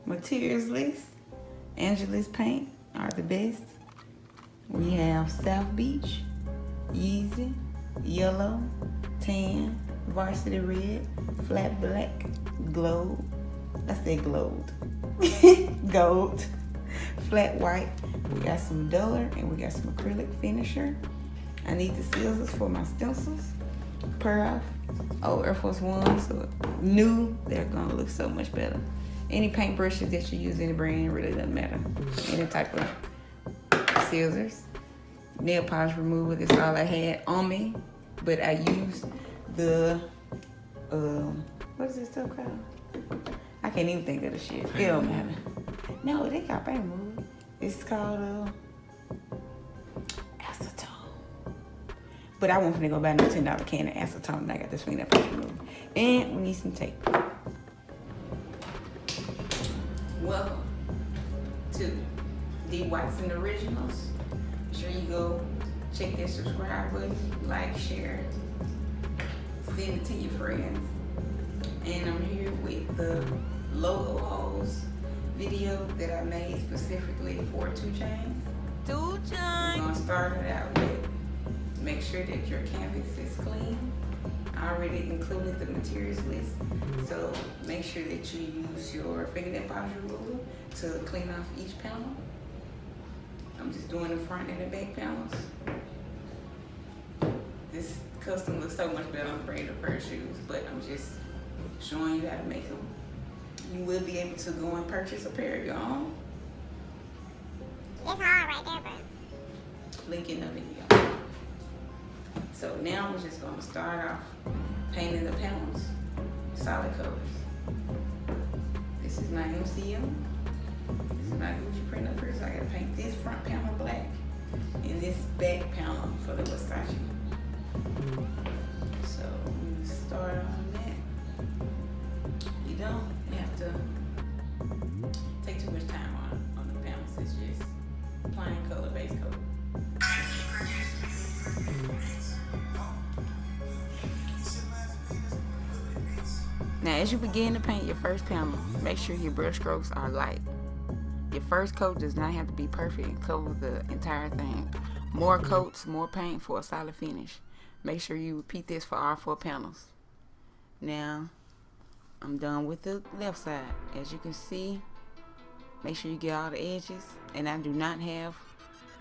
Materials list. Angela's paint are the best. We have South Beach, Yeezy, Yellow, Tan, Varsity Red, Flat Black, Glowed. I said glowed. Gold, Flat White. We got some duller and we got some acrylic finisher. I need the scissors for my stencils. Pearl, old Air Force One, so new, they're gonna look so much better. Any paint brushes that you use in the brand really doesn't matter. Any type of scissors. Nail polish remover, that's all I had on me. But I used the, what is this stuff called? I can't even think of the shit. It don't matter. No, they got paint remover. It's called acetone. But I want to go buy no $10 can of acetone and I got this thing that paint remover. And we need some tape. Welcome to the Watson Originals. Make sure you go check that subscribe button, like, share, send it to your friends. And I'm here with the logo holes video that I made specifically for 2 Chainz. 2 Chainz. We're gonna start it out with make sure that your canvas is clean. I already included the materials list, so make sure that you use your fingernail polish remover to clean off each panel. I'm just doing the front and the back panels. This custom looks so much better on a brand of pair of shoes, but I'm just showing you how to make them. You will be able to go and purchase a pair of your own. It's hard right there, bro. Link in the video. So now we're just gonna start off painting the panels, solid colors. This is my MCM. This is my Gucci print up here, so I gotta paint this front panel black and this back panel for the Versace. So we start on that. You don't have to take too much time on the panels. It's just plain color, base color. Now, as you begin to paint your first panel, make sure your brush strokes are light. Your first coat does not have to be perfect and cover the entire thing. More coats, more paint for a solid finish. Make sure you repeat this for all 4 panels. Now, I'm done with the left side. As you can see, make sure you get all the edges. And I do not have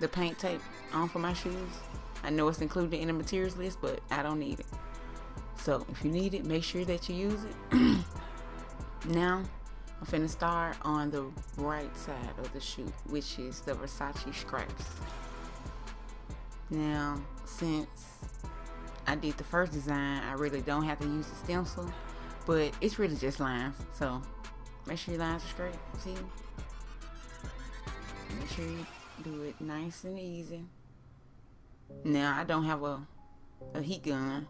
the paint tape on for my shoes. I know it's included in the materials list, but I don't need it. So if you need it, make sure that you use it. Now, I'm finna start on the right side of the shoe, which is the Versace stripes. Now, since I did the first design, I really don't have to use the stencil, but it's really just lines. So make sure your lines are straight. See? Make sure you do it nice and easy. Now, I don't have a heat gun,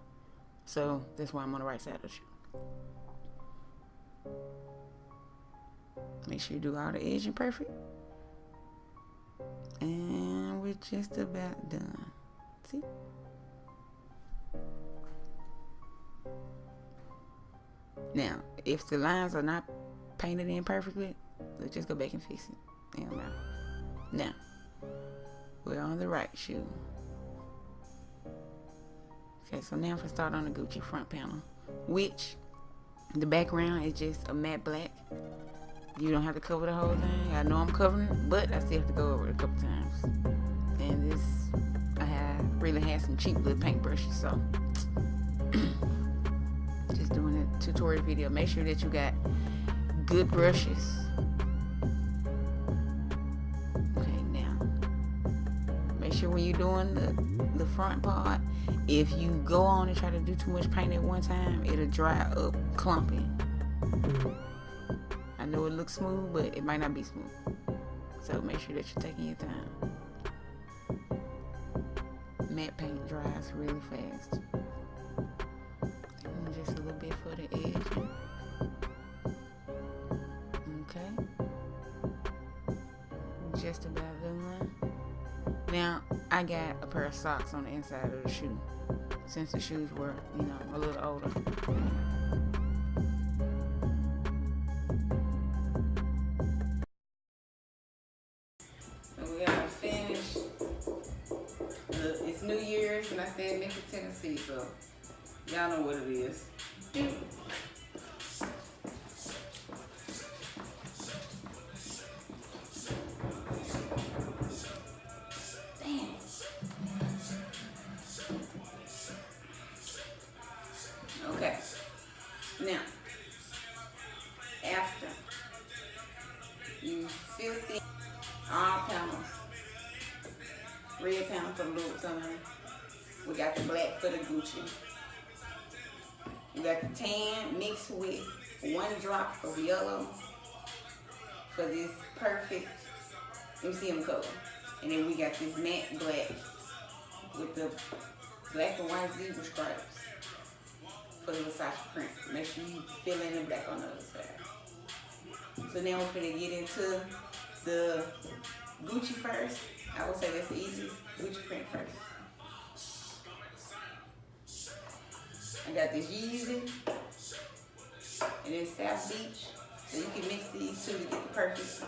so that's why I'm on the right side of the shoe. Make sure you do all the edging perfect. And we're just about done. See? Now, if the lines are not painted in perfectly, let's just go back and fix it. Now, we're on the right shoe. Okay, so now if I start on the Gucci front panel, which the background is just a matte black. You don't have to cover the whole thing. I know I'm covering it, but I still have to go over it a couple times. And this, really had some cheap little paint brushes, so just doing a tutorial video. Make sure that you got good brushes. Okay, now make sure when you're doing the front part, if you go on and try to do too much paint at one time, it'll dry up clumpy. I know it looks smooth, but it might not be smooth. So make sure that you're taking your time. Matte paint dries really fast. And just a little bit for the edge. Okay. Just about done. Now, I got a pair of socks on the inside of the shoe, since the shoes were, a little older. We gotta finish. It's New Year's and I stay in Memphis, Tennessee, so y'all know what it is. Okay. Now, after you fill in all panels, red panel for the Vuitton, we got the black for the Gucci. We got the tan mixed with 1 drop of yellow for this perfect MCM color. And then we got this matte black with the black and white zebra stripes for the Versace print. Make sure you fill in the black on the other side. So now we're going to get into the Gucci first. I would say that's the easiest. Gucci print first. I got this Yeezy and then South Beach. So you can mix these two to get the perfect.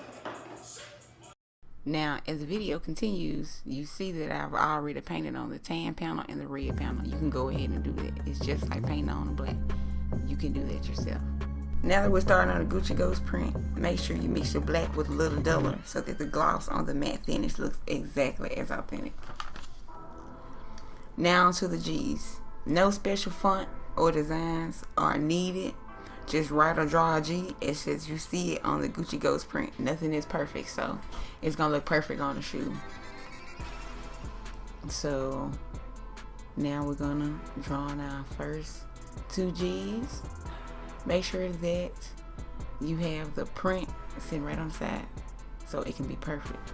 Now, as the video continues, you see that I've already painted on the tan panel and the red panel. You can go ahead and do that. It's just like painting on the black. You can do that yourself. Now that we're starting on the Gucci Ghost print, make sure you mix your black with a little duller so that the gloss on the matte finish looks exactly as authentic. Now onto the G's. No special font or designs are needed. Just write or draw a G as you see it on the Gucci Ghost print. Nothing is perfect, so it's gonna look perfect on the shoe. So now we're gonna draw on our first 2 G's. Make sure that you have the print sitting right on the side so it can be perfect.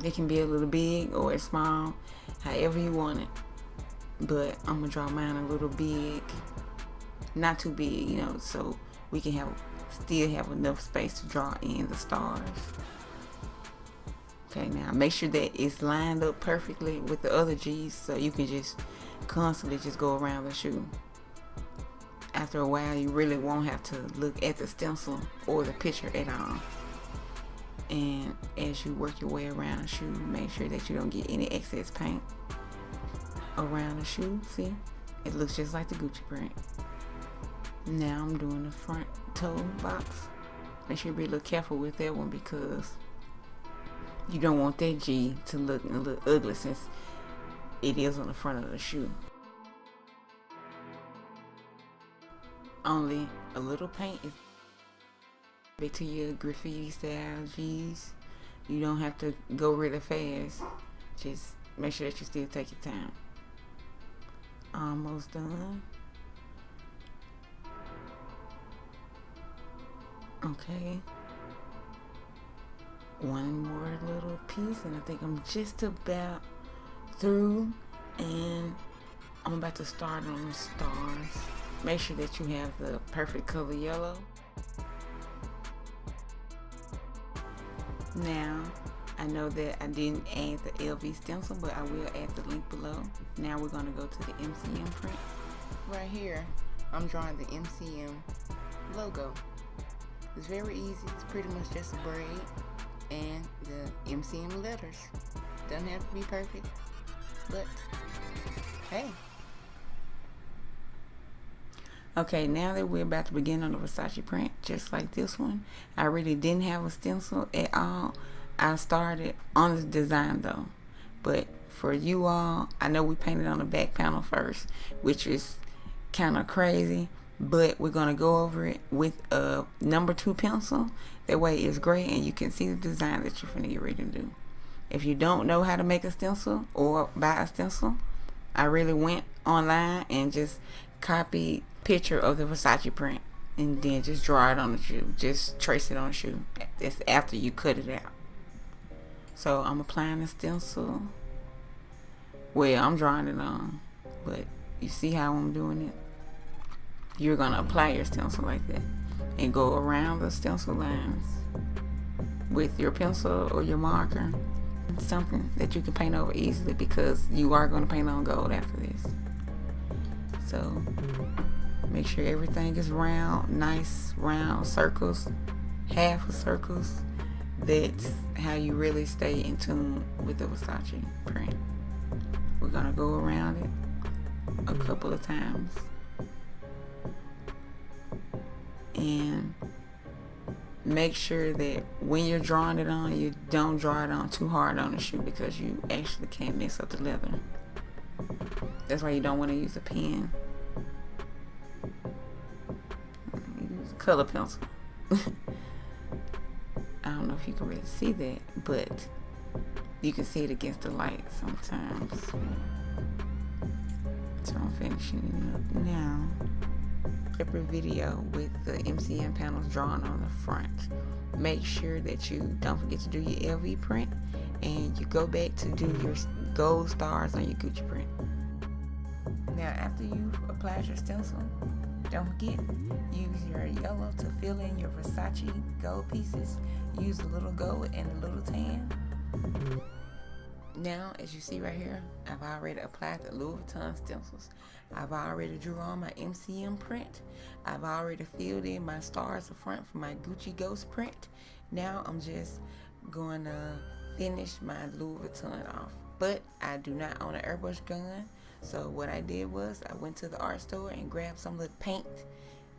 It can be a little big or it's small, however you want it. But I'm gonna draw mine a little big. Not too big, so we can still have enough space to draw in the stars. Okay, now make sure that it's lined up perfectly with the other G's so you can just constantly just go around the shoe. After a while, you really won't have to look at the stencil or the picture at all. And as you work your way around the shoe, make sure that you don't get any excess paint around the shoe. See, it looks just like the Gucci print. Now I'm doing the front toe box. Make sure you be a little careful with that one because you don't want that G to look a little ugly since it is on the front of the shoe. Only a little paint is back to your graffiti style G's. You don't have to go really fast. Just make sure that you still take your time. Almost done. Okay, one more little piece and I think I'm just about through, and I'm about to start on the stars. Make sure that you have the perfect color yellow. Now I know that I didn't add the LV stencil, but I will add the link below. Now we're going to go to the MCM print. Right here I'm drawing the MCM logo. It's very easy. It's pretty much just a braid and the MCM letters. Doesn't have to be perfect, but hey. Okay, now that we're about to begin on the Versace print, just like this one, I really didn't have a stencil at all. I started on this design though, but for you all, I know we painted on the back panel first, which is kind of crazy. But we're going to go over it with a number 2 pencil. That way it's gray and you can see the design that you're finna get ready to do. If you don't know how to make a stencil or buy a stencil, I really went online and just copied picture of the Versace print and then just draw it on the shoe. Just trace it on the shoe. That's after you cut it out. So I'm applying the stencil. Well, I'm drawing it on, but you see how I'm doing it? You're gonna apply your stencil like that and go around the stencil lines with your pencil or your marker. Something that you can paint over easily, because you are going to paint on gold after this. So make sure everything is round, nice round circles, half of circles. That's how you really stay in tune with the Versace print. We're going to go around it a couple of times and make sure that when you're drawing it on, you don't draw it on too hard on the shoe, because you actually can't mess up the leather. That's why you don't want to use a pen. Use a color pencil. I don't know if you can really see that, but you can see it against the light sometimes. So I'm finishing it up now. Separate video with the MCM panels drawn on the front. Make sure that you don't forget to do your LV print, and you go back to do your gold stars on your Gucci print. Now, after you've applied your stencil, don't forget, use your yellow to fill in your Versace gold pieces. Use a little gold and a little tan. Now, as you see right here, I've already applied the Louis Vuitton stencils. I've already drew on my MCM print. I've already filled in my stars up front for my Gucci Ghost print. Now I'm just going to finish my Louis Vuitton off. But I do not own an airbrush gun. So what I did was I went to the art store and grabbed some little paint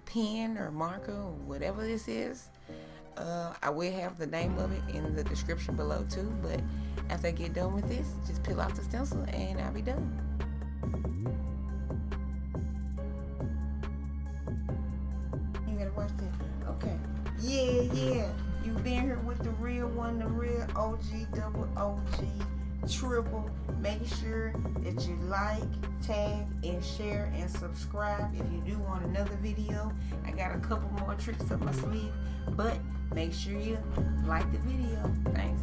pen or marker or whatever this is. I will have the name of it in the description below too, but after I get done with this, just peel off the stencil and I'll be done. You gotta watch that. Okay. Yeah. You've been here with the real one, the real OG, double OG, triple. Make sure that you like, tag, and share, and subscribe if you do want another video. I got a couple more tricks up my sleeve, but make sure you like the video. Thanks.